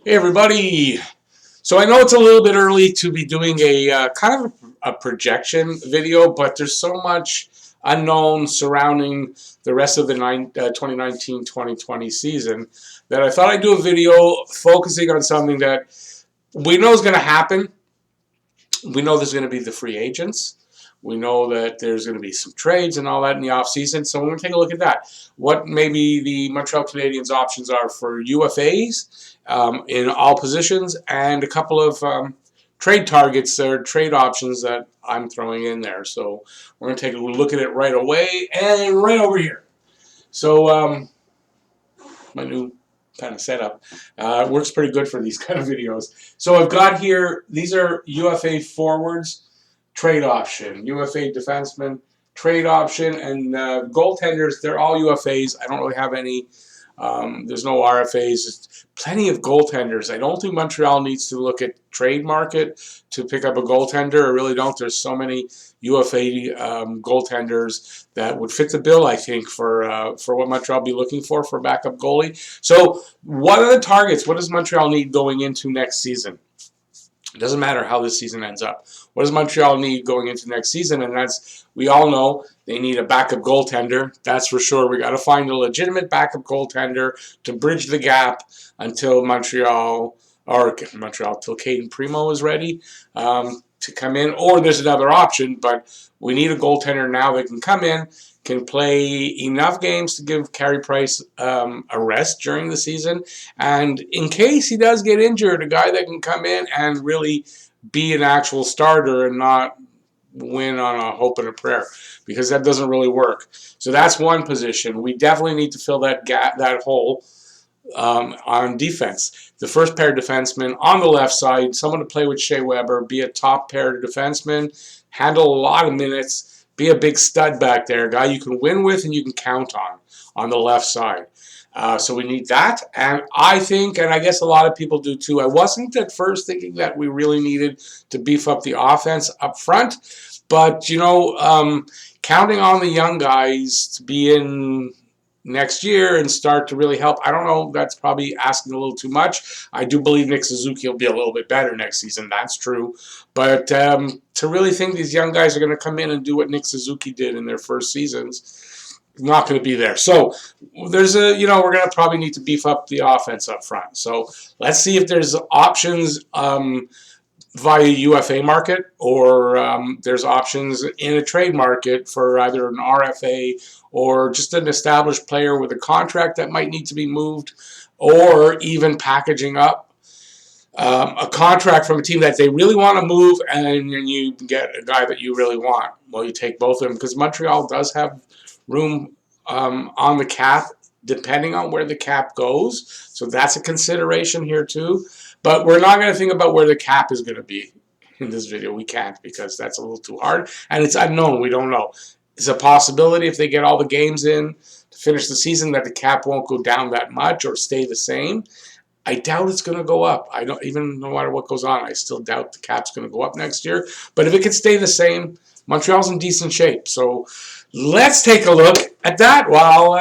Hey everybody! So I know it's a little bit early to be doing a kind of a projection video, but there's so much unknown surrounding the rest of the 2019-2020 season that I thought I'd do a video focusing on something that we know is going to happen. We know there's going to be the free agents. We know that there's going to be some trades and all that in the offseason. So we're going to take a look at that. What maybe the Montreal Canadiens options are for UFAs in all positions, and a couple of trade targets or trade options that I'm throwing in there. So we're going to take a look at it right away and right over here. So my new kind of setup works pretty good for these kind of videos. So I've got here, these are UFA forwards, trade option, UFA defenseman, trade option, and goaltenders, they're all UFAs. I don't really have any, there's no RFAs. There's plenty of goaltenders. I don't think Montreal needs to look at trade market to pick up a goaltender. I really don't. There's so many UFA goaltenders that would fit the bill, I think, for what Montreal be looking for a backup goalie. So what are the targets? What does Montreal need going into next season? It doesn't matter how this season ends up. What does Montreal need going into next season? And that's, we all know, they need a backup goaltender. That's for sure. We got to find a legitimate backup goaltender to bridge the gap until till Caden Primo is ready to come in. Or there's another option, but we need a goaltender now that can come in, can play enough games to give Carey Price a rest during the season. And in case he does get injured, a guy that can come in and really be an actual starter and not win on a hope and a prayer, because that doesn't really work. So that's one position. We definitely need to fill that gap, that hole on defense. The first pair defenseman on the left side, someone to play with Shea Weber, be a top pair defenseman, handle a lot of minutes, be a big stud back there, a guy you can win with and you can count on the left side. So we need that. And I think, and I guess a lot of people do too, I wasn't at first thinking that we really needed to beef up the offense up front. But, you know, counting on the young guys to be in next year and start to really help, I don't know, that's probably asking a little too much. I do believe Nick Suzuki will be a little bit better next season. That's true. But to really think these young guys are going to come in and do what Nick Suzuki did in their first seasons, not going to be there. So there's a, you know, we're going to probably need to beef up the offense up front. So let's see if there's options via UFA market, or there's options in a trade market for either an RFA or just an established player with a contract that might need to be moved, or even packaging up a contract from a team that they really want to move, and then you get a guy that you really want. Well, you take both of them, because Montreal does have room on the cap, depending on where the cap goes. So that's a consideration here too. But we're not going to think about where the cap is going to be in this video. We can't, because that's a little too hard. And it's unknown. We don't know. It's a possibility if they get all the games in to finish the season that the cap won't go down that much or stay the same. I doubt it's going to go up. I don't, even no matter what goes on, I still doubt the cap's going to go up next year. But if it could stay the same, Montreal's in decent shape. So let's take a look at that while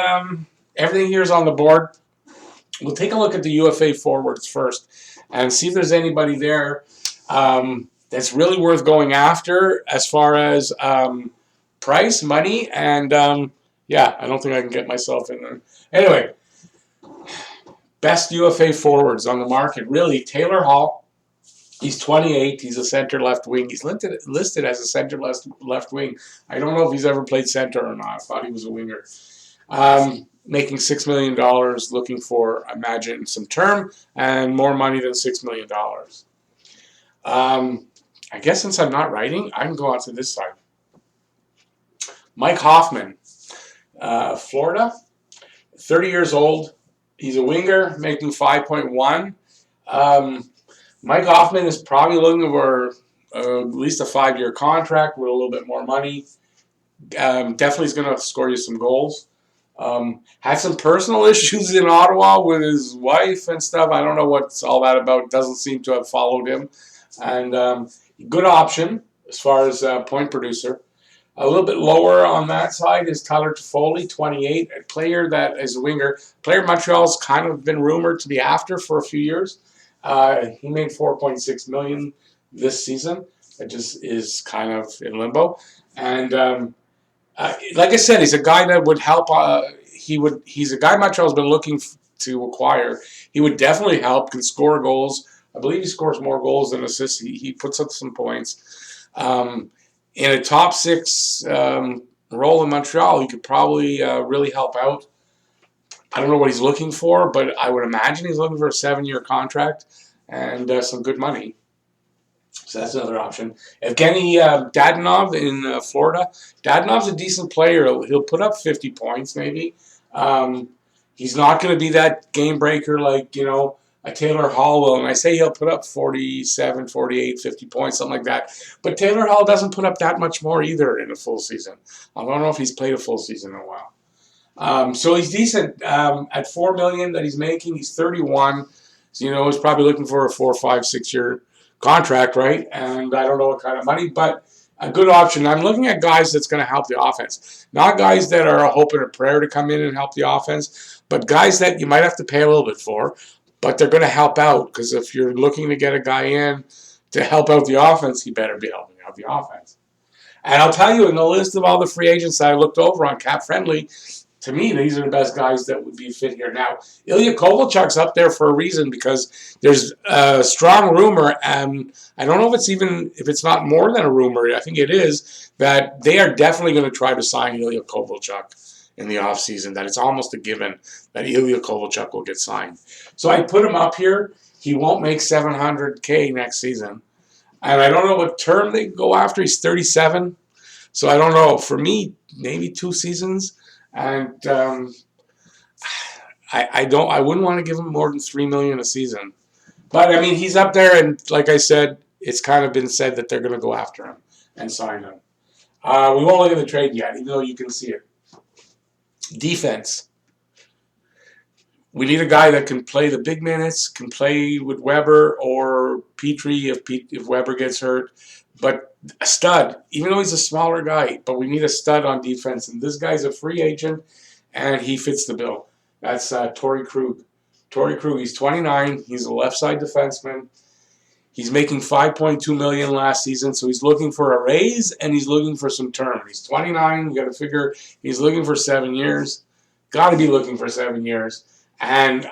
everything here is on the board. We'll take a look at the UFA forwards first and see if there's anybody there that's really worth going after as far as price, money, and yeah, I don't think I can get myself in there. Anyway, best UFA forwards on the market, really, Taylor Hall. He's 28. He's a center left wing. He's listed as a center left wing. I don't know if he's ever played center or not. I thought he was a winger. Making $6 million, looking for, imagine, some term and more money than $6 million. I guess since I'm not writing, I can go on to this side. Mike Hoffman, Florida, 30 years old. He's a winger, making 5.1. Mike Hoffman is probably looking for at least a 5-year contract with a little bit more money. Definitely is going to score you some goals. Had some personal issues in Ottawa with his wife and stuff. I don't know what's all that about. Doesn't seem to have followed him. And good option as far as point producer. A little bit lower on that side is Tyler Toffoli, 28, a player that is a winger. Player Montreal's kind of been rumored to be after for a few years. He made $4.6 million this season. It just is kind of in limbo. And like I said, he's a guy that would help. He's a guy Montreal's been looking to acquire. He would definitely help. Can score goals. I believe he scores more goals than assists. He puts up some points. In a top six role in Montreal, he could probably really help out. I don't know what he's looking for, but I would imagine he's looking for a 7-year contract and some good money. So that's another option. Evgeny Dadonov in Florida. Dadonov's a decent player. He'll put up 50 points maybe. He's not going to be that game breaker like, a Taylor Hall will. And I say he'll put up 47, 48, 50 points, something like that. But Taylor Hall doesn't put up that much more either in a full season. I don't know if he's played a full season in a while. So he's decent at $4 million that he's making. He's 31. So, he's probably looking for a 4, 5, 6-year contract, right? And I don't know what kind of money, but a good option. I'm looking at guys that's going to help the offense. Not guys that are a hope and a prayer to come in and help the offense, but guys that you might have to pay a little bit for, but they're going to help out. Because if you're looking to get a guy in to help out the offense, he better be helping out the offense. And I'll tell you, in the list of all the free agents that I looked over on Cap Friendly, to me, these are the best guys that would be fit here. Now, Ilya Kovalchuk's up there for a reason because there's a strong rumor, and I don't know if it's not more than a rumor, I think it is, that they are definitely going to try to sign Ilya Kovalchuk in the offseason, that it's almost a given that Ilya Kovalchuk will get signed. So I put him up here. He won't make $700K next season. And I don't know what term they go after. He's 37. So I don't know. For me, maybe 2 seasons. And I wouldn't want to give him more than $3 million a season. But I mean, he's up there, and like I said, it's kind of been said that they're going to go after him and sign him. We won't look at the trade yet, even though you can see it. Defense. We need a guy that can play the big minutes, can play with Weber or Petrie if Weber gets hurt. But a stud, even though he's a smaller guy, but we need a stud on defense. And this guy's a free agent, and he fits the bill. That's Torrey Krug. Torrey Krug, he's 29. He's a left side defenseman. He's making $5.2 million last season, so he's looking for a raise and he's looking for some term. He's 29. You got to figure he's looking for 7 years. Got to be looking for 7 years. And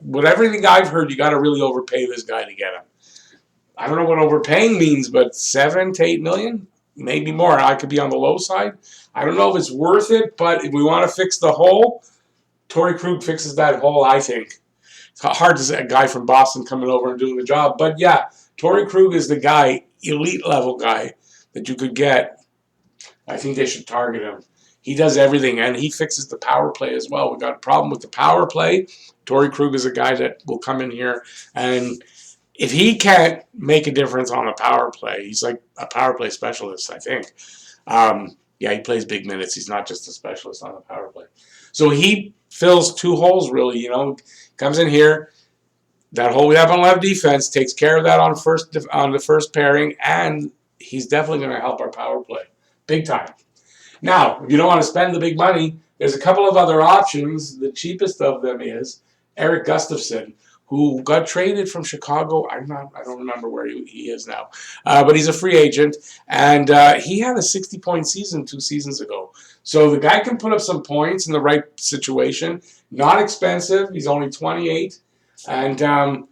with everything I've heard, you got to really overpay this guy to get him. I don't know what overpaying means, but 7 to 8 million, maybe more. I could be on the low side. I don't know if it's worth it, but if we want to fix the hole, Torrey Krug fixes that hole, I think. It's hard to say a guy from Boston coming over and doing the job. But yeah, Torrey Krug is the guy, elite level guy that you could get. I think they should target him. He does everything, and he fixes the power play as well. We got a problem with the power play. Torrey Krug is a guy that will come in here, and if he can't make a difference on a power play, he's like a power play specialist, I think. Yeah, he plays big minutes. He's not just a specialist on the power play. So he fills 2 holes, really, Comes in here, that hole we have on left defense, takes care of that on the first pairing, and he's definitely going to help our power play. Big time. Now, if you don't want to spend the big money, there's a couple of other options. The cheapest of them is Eric Gustafsson, who got traded from Chicago. I don't remember where he is now. But he's a free agent, and he had a 60-point season 2 seasons ago. So the guy can put up some points in the right situation. Not expensive. He's only 28, and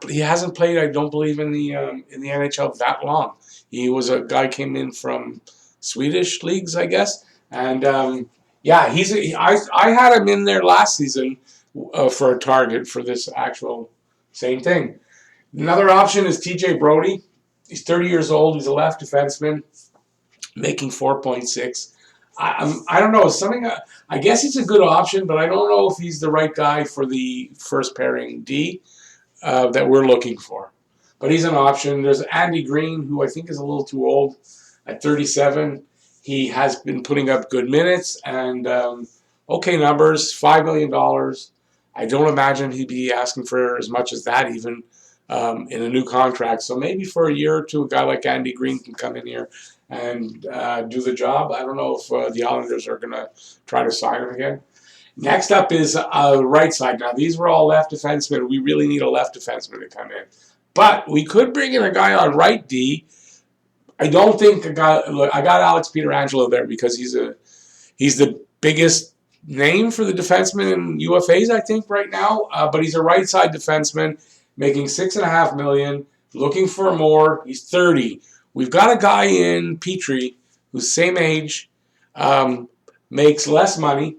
he hasn't played, I don't believe, in the NHL that long. He was a guy came in from Swedish leagues, I guess, and yeah, I had him in there last season for a target for this actual same thing. Another option is TJ Brody. He's 30 years old. He's a left defenseman, making 4.6. I don't know. I guess he's a good option, but I don't know if he's the right guy for the first pairing D that we're looking for. But he's an option. There's Andy Green, who I think is a little too old at 37. He has been putting up good minutes and okay numbers, $5 million. I don't imagine he'd be asking for as much as that even in a new contract. So maybe for a year or two, a guy like Andy Green can come in here and do the job. I don't know if the Islanders are going to try to sign him again. Next up is right side. Now, these were all left defensemen. We really need a left defenseman to come in. But we could bring in a guy on right D. I don't think a guy. Look, I got Alex Pietrangelo there because he's the biggest name for the defenseman in UFAs, I think, right now. But he's a right side defenseman, making $6.5 million, looking for more. He's 30. We've got a guy in Petrie who's same age, makes less money,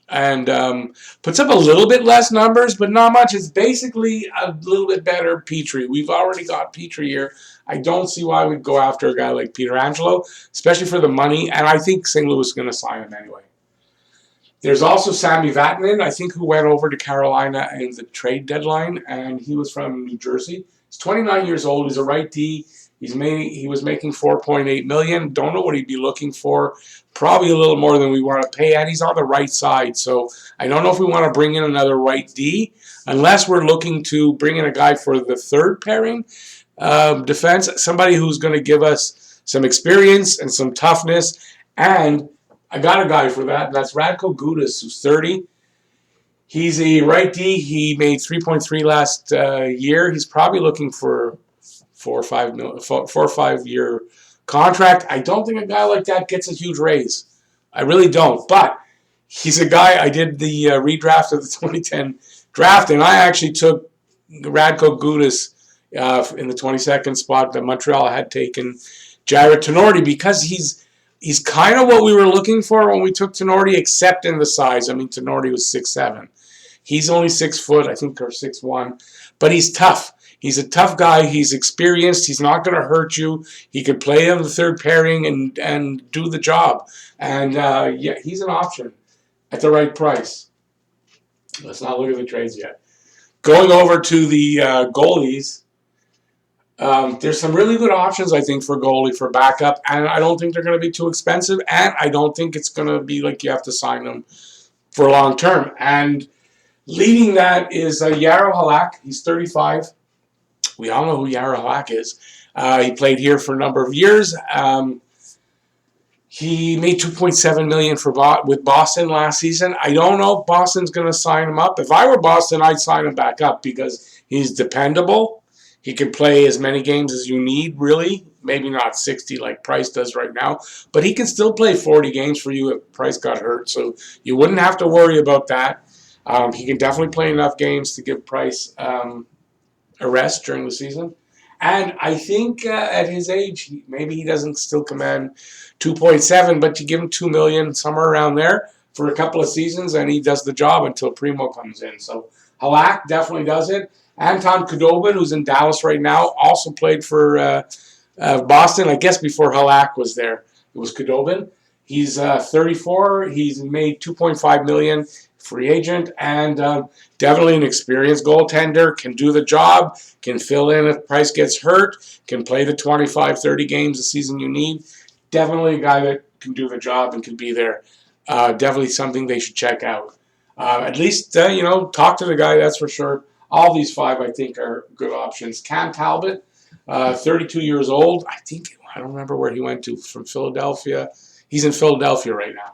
and puts up a little bit less numbers, but not much. It's basically a little bit better Petrie. We've already got Petrie here. I don't see why we'd go after a guy like Pietrangelo, especially for the money, and I think St. Louis is going to sign him anyway. There's also Sami Vatanen, I think, who went over to Carolina in the trade deadline, and he was from New Jersey. He's 29 years old. He's a right D. He was making $4.8 million. Don't know what he'd be looking for. Probably a little more than we want to pay, and he's on the right side. So I don't know if we want to bring in another right D, unless we're looking to bring in a guy for the third pairing defense, somebody who's going to give us some experience and some toughness. And I got a guy for that. That's Radko Gudas, who's 30. He's a right D. He made 3.3 last year. He's probably looking for 4 or 5 year contract. I don't think a guy like that gets a huge raise. I really don't. But he's a guy. I did the redraft of the 2010 draft, and I actually took Radko Gudas in the 22nd spot that Montreal had taken Jarred Tinordi, because he's kind of what we were looking for when we took Tinordi, except in the size. I mean, Tinordi was 6'7". He's only 6 foot, I think, or 6'1", but he's tough. He's a tough guy. He's experienced. He's not going to hurt you. He could play on the third pairing and do the job. And, yeah, he's an option at the right price. Let's not look at the trades yet. Going over to the goalies, there's some really good options, I think, for goalie for backup, and I don't think they're going to be too expensive, and I don't think it's going to be like you have to sign them for long term. And leading that is Jaro Halak. He's 35. We all know who Jaro Halak is. He played here for a number of years. He made $2.7 million with Boston last season. I don't know if Boston's going to sign him up. If I were Boston, I'd sign him back up because he's dependable. He can play as many games as you need, really. Maybe not 60 like Price does right now, but he can still play 40 games for you if Price got hurt, so you wouldn't have to worry about that. He can definitely play enough games to give Price a rest during the season. And I think at his age, maybe he doesn't still command 2.7, but you give him $2 million, somewhere around there, for a couple of seasons, and he does the job until Primo comes in. So Halak definitely does it. Anton Khudobin, who's in Dallas right now, also played for Boston, I guess before Halak was there. It was Khudobin. He's 34. He's made $2.5 million, free agent, and definitely an experienced goaltender, can do the job, can fill in if Price gets hurt, can play the 25, 30 games a season you need. Definitely a guy that can do the job and can be there. Definitely something they should check out. At least, talk to the guy, that's for sure. All these 5, I think, are good options. Cam Talbot, 32 years old. I don't remember where he went to, from Philadelphia. He's in Philadelphia right now.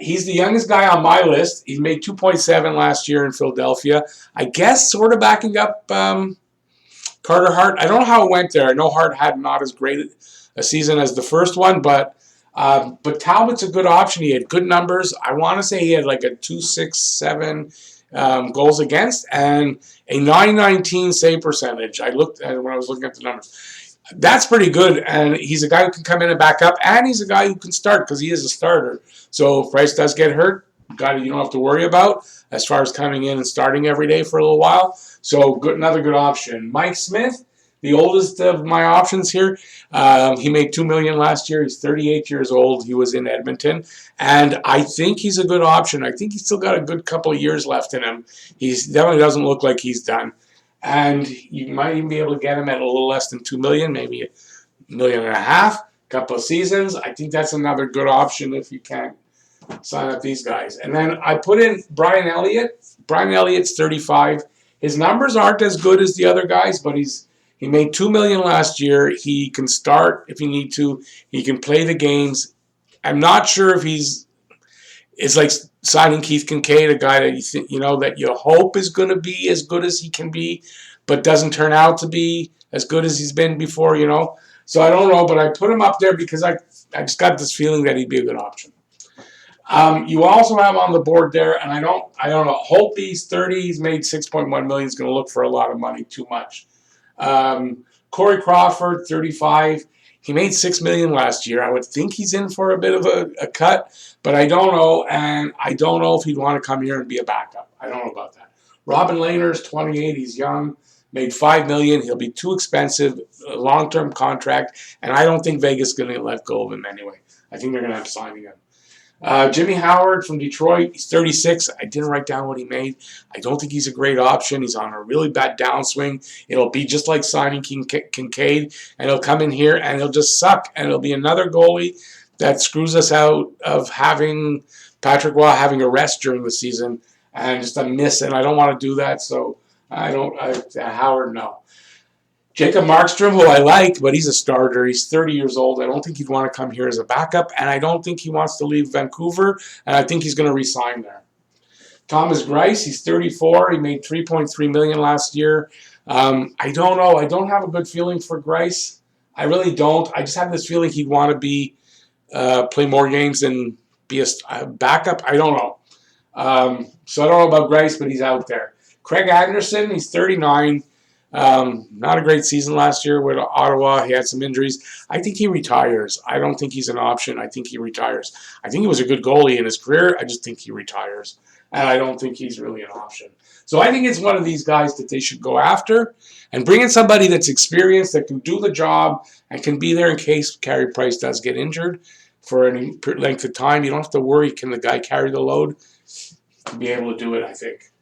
He's the youngest guy on my list. He made 2.7 last year in Philadelphia. I guess sort of backing up Carter Hart. I don't know how it went there. I know Hart had not as great a season as the first one, but Talbot's a good option. He had good numbers. I want to say he had like a 2.67 goals against and a .919 save percentage. I looked at it when I was looking at the numbers. That's pretty good, and he's a guy who can come in and back up, and he's a guy who can start because he is a starter. So if Price does get hurt, guy you don't have to worry about as far as coming in and starting every day for a little while. So another good option. Mike Smith, the oldest of my options here. He made $2 million last year. He's 38 years old. He was in Edmonton, and I think he's a good option. I think he's still got a good couple of years left in him. He definitely doesn't look like he's done. And you might even be able to get him at a little less than $2 million, maybe $1.5 million, a couple of seasons. I think that's another good option if you can't sign up these guys. And then I put in Brian Elliott. Brian Elliott's 35. His numbers aren't as good as the other guys, but he made $2 million last year. He can start if you need to. He can play the games. I'm not sure if It's like signing Keith Kincaid, a guy that you think, that you hope is going to be as good as he can be, but doesn't turn out to be as good as he's been before, So I don't know, but I put him up there because I just got this feeling that he'd be a good option. You also have on the board there, and I don't know. Holtby's 30. He's made $6.1 million. He's going to look for a lot of money, too much. Corey Crawford, 35. He made $6 million last year. I would think he's in for a bit of a cut, but I don't know, and I don't know if he'd want to come here and be a backup. I don't know about that. Robin Lehner's 28. He's young. Made $5 million. He'll be too expensive. A long-term contract, and I don't think Vegas is going to let go of him anyway. I think they're going to have to sign him. Jimmy Howard from Detroit, he's 36. I didn't write down what he made. I don't think he's a great option. He's on a really bad downswing. It'll be just like signing Kincaid, and he'll come in here and he'll just suck, and it'll be another goalie that screws us out of having Patrick Roy having a rest during the season and just a miss, and I don't want to do that, so Howard, no. Jacob Markstrom, who I like, but he's a starter. He's 30 years old. I don't think he'd want to come here as a backup, and I don't think he wants to leave Vancouver, and I think he's going to re-sign there. Thomas Greiss, he's 34. He made $3.3 million last year. I don't know. I don't have a good feeling for Greiss. I really don't. I just have this feeling he'd want to play more games and be a backup. I don't know. So I don't know about Greiss, but he's out there. Craig Anderson, he's 39. Not a great season last year with Ottawa. He had some injuries. I think he retires. I don't think he's an option. I think he retires. I think he was a good goalie in his career. I just think he retires. And I don't think he's really an option. So I think it's one of these guys that they should go after and bring in somebody that's experienced, that can do the job and can be there in case Carey Price does get injured for any length of time. You don't have to worry, can the guy carry the load? He'll be able to do it, I think.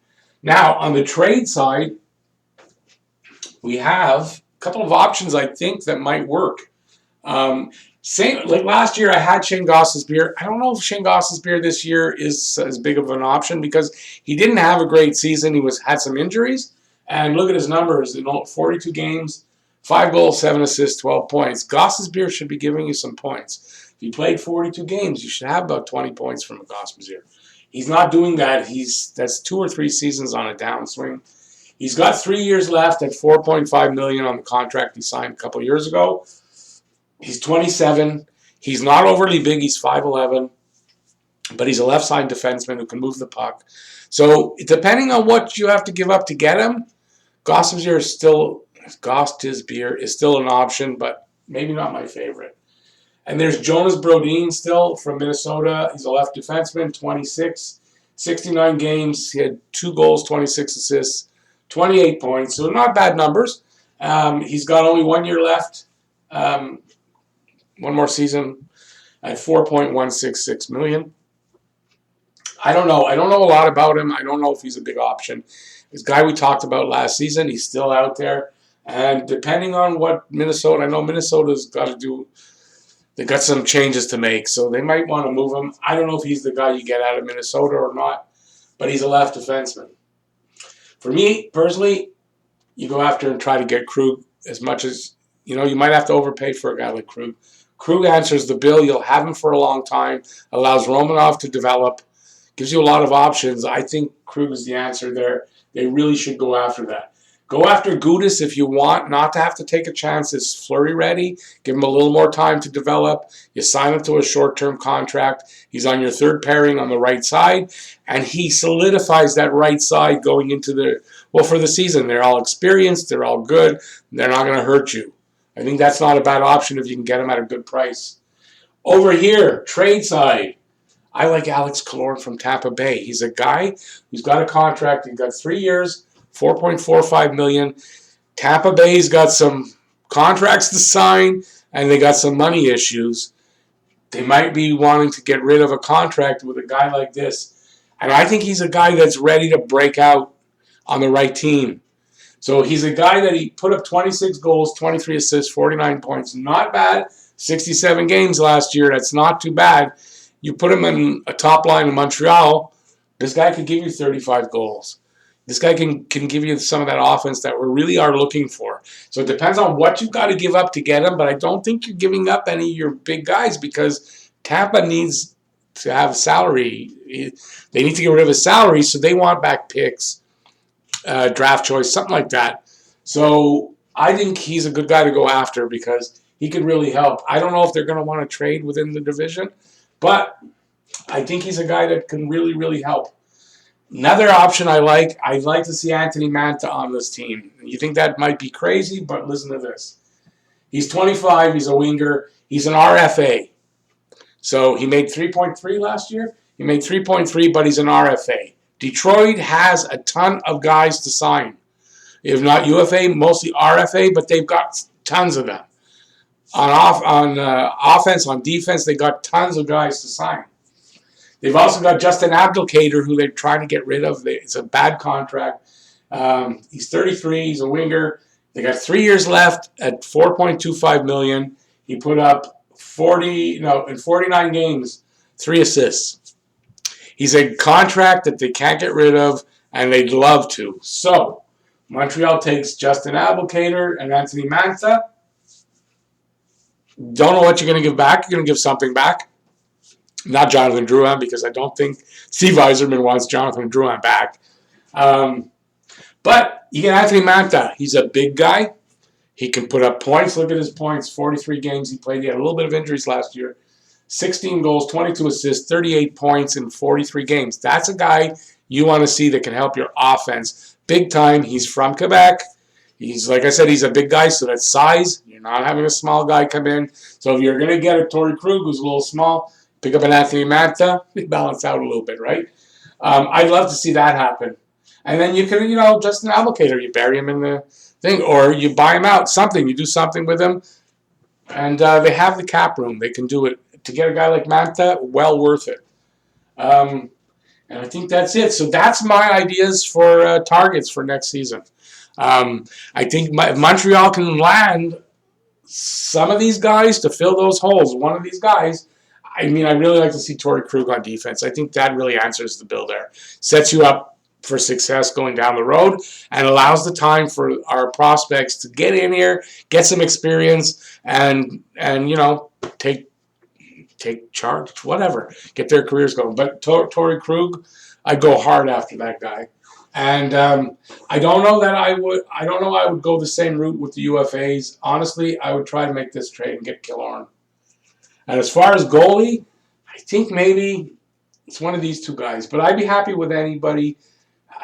Now, on the trade side, we have a couple of options, I think, that might work. Like last year, I had Shane Gostisbehere. I don't know if Shane Gostisbehere this year is as big of an option because he didn't have a great season. He had some injuries. And look at his numbers. 42 games, 5 goals, 7 assists, 12 points. Gostisbehere should be giving you some points. If he played 42 games, you should have about 20 points from a Gostisbehere. He's not doing that. That's 2 or 3 seasons on a downswing. He's got 3 years left at $4.5 million on the contract he signed a couple years ago. He's 27. He's not overly big. He's 5'11", but he's a left side defenseman who can move the puck. So depending on what you have to give up to get him, Gostisbehere is still an option, but maybe not my favorite. And there's Jonas Brodin still from Minnesota. He's a left defenseman, 26, 69 games. He had 2 goals, 26 assists. 28 points, so not bad numbers. He's got only 1 year left, 1 more season at $4.166 million. I don't know. I don't know a lot about him. I don't know if he's a big option. This guy we talked about last season, he's still out there. And depending on what Minnesota, I know Minnesota's got to do, they got some changes to make, so they might want to move him. I don't know if he's the guy you get out of Minnesota or not, but he's a left defenseman. For me, personally, you go after and try to get Krug as much as, you might have to overpay for a guy like Krug. Krug answers the bill. You'll have him for a long time, allows Romanov to develop, gives you a lot of options. I think Krug is the answer there. They really should go after that. Go after Gudas if you want not to have to take a chance. Is Fleury ready? Give him a little more time to develop. You sign him to a short-term contract. He's on your third pairing on the right side, and he solidifies that right side going into for the season. They're all experienced. They're all good. They're not going to hurt you. I think that's not a bad option if you can get him at a good price. Over here, trade side, I like Alex Killorn from Tampa Bay. He's a guy who's got a contract. He's got 3 years. $4.45 million. Tampa Bay's got some contracts to sign, and they got some money issues. They might be wanting to get rid of a contract with a guy like this. And I think he's a guy that's ready to break out on the right team. So he's a guy that he put up 26 goals, 23 assists, 49 points. Not bad. 67 games last year. That's not too bad. You put him in a top line in Montreal, this guy could give you 35 goals. This guy can give you some of that offense that we really are looking for. So it depends on what you've got to give up to get him, but I don't think you're giving up any of your big guys because Tampa needs to have salary They need to get rid of his salary, so they want back picks, draft choice, something like that. So I think he's a good guy to go after because he could really help. I don't know if they're going to want to trade within the division, but I think he's a guy that can really, really help. Another option I'd like to see Anthony Mantha on this team. You think that might be crazy, but listen to this. He's 25. He's a winger. He's an RFA. So he made 3.3 last year. He made 3.3, but he's an RFA. Detroit has a ton of guys to sign. If not UFA, mostly RFA, but they've got tons of them. On offense, on defense, they got tons of guys to sign. They've also got Justin Abdelkader, who they're trying to get rid of. It's a bad contract. He's 33. He's a winger. They got 3 years left at $4.25 million. He put up in 49 games, 3 assists. He's a contract that they can't get rid of, and they'd love to. So Montreal takes Justin Abdelkader and Anthony Mantha. Don't know what you're going to give back. You're going to give something back. Not Jonathan Drouin, because I don't think Steve Yzerman wants Jonathan Drouin back. But you get Anthony Mantha. He's a big guy. He can put up points. Look at his points. 43 games he played. He had a little bit of injuries last year. 16 goals, 22 assists, 38 points in 43 games. That's a guy you want to see that can help your offense big time. He's from Quebec. He's, like I said, he's a big guy, so that's size. You're not having a small guy come in. So if you're going to get a Torrey Krug who's a little small, pick up an Anthony Mantha, balance out a little bit, right? I'd love to see that happen. And then you can, Justin Abdelkader, you bury him in the thing, or you buy him out, something. You do something with him. And they have the cap room. They can do it. To get a guy like Mantha, well worth it. And I think that's it. So that's my ideas for targets for next season. I think Montreal can land some of these guys to fill those holes. One of these guys, I really like to see Torrey Krug on defense. I think that really answers the bill there. Sets you up for success going down the road and allows the time for our prospects to get in here, get some experience, and take charge, whatever, get their careers going. But Torrey Krug, I'd go hard after that guy. And I don't know I would go the same route with the UFAs. Honestly, I would try to make this trade and get Killorn. And as far as goalie, I think maybe it's one of these two guys. But I'd be happy with anybody.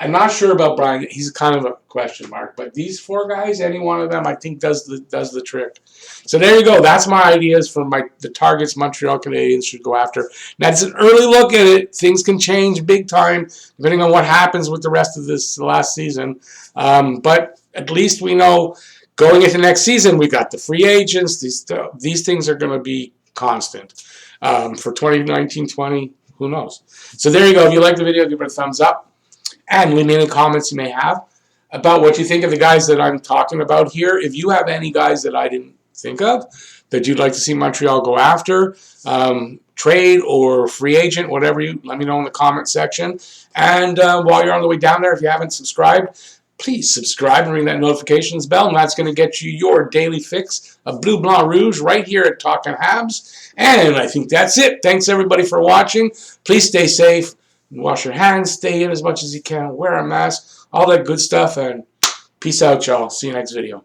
I'm not sure about Brian. He's kind of a question mark. But these 4 guys, any one of them, I think does the trick. So there you go. That's my ideas for the targets Montreal Canadiens should go after. Now, it's an early look at it. Things can change big time depending on what happens with the rest of this last season. But at least we know going into next season, we got the free agents. These things are going to be constant. For 2019-20, who knows? So there you go. If you like the video, give it a thumbs up. And leave me any comments you may have about what you think of the guys that I'm talking about here. If you have any guys that I didn't think of that you'd like to see Montreal go after, trade or free agent, whatever, let me know in the comment section. And while you're on the way down there, if you haven't subscribed, please subscribe and ring that notifications bell, and that's going to get you your daily fix of Bleu Blanc Rouge right here at Talking Habs. And I think that's it. Thanks, everybody, for watching. Please stay safe. Wash your hands, stay in as much as you can, wear a mask, all that good stuff, and peace out, y'all. See you next video.